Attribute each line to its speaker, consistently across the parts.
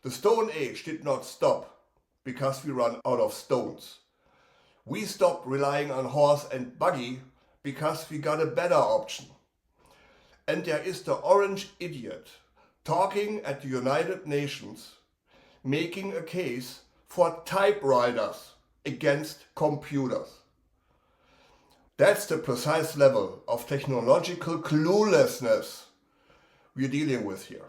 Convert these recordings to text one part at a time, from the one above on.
Speaker 1: The Stone Age did not stop because we ran out of stones. We stopped relying on horse and buggy because we got a better option. And there is the orange idiot talking at the United Nations, making a case for typewriters against computers. That's the precise level of technological cluelessness we're dealing with here.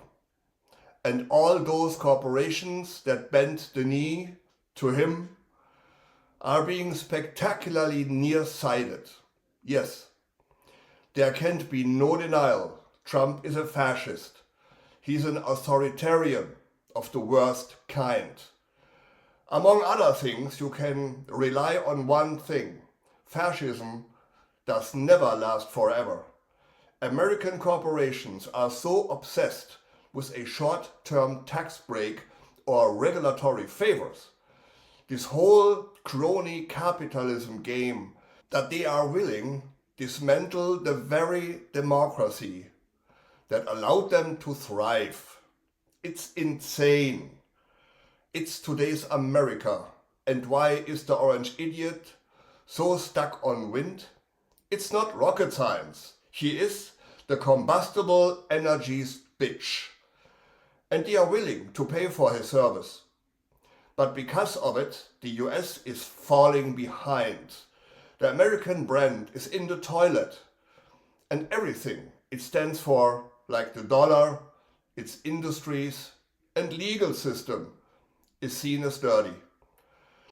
Speaker 1: And all those corporations that bent the knee to him are being spectacularly nearsighted. Yes, there can't be no denial. Trump is a fascist. He's an authoritarian of the worst kind. Among other things, you can rely on one thing. Fascism does never last forever. American corporations are so obsessed with a short-term tax break or regulatory favors, this whole crony capitalism game, that they are willing to dismantle the very democracy that allowed them to thrive. It's insane. It's today's America. And why is the orange idiot so stuck on wind? It's not rocket science. He is the combustible energies bitch. And they are willing to pay for his service. But because of it, the US is falling behind. The American brand is in the toilet. And everything it stands for, like the dollar, its industries and legal system, is seen as dirty.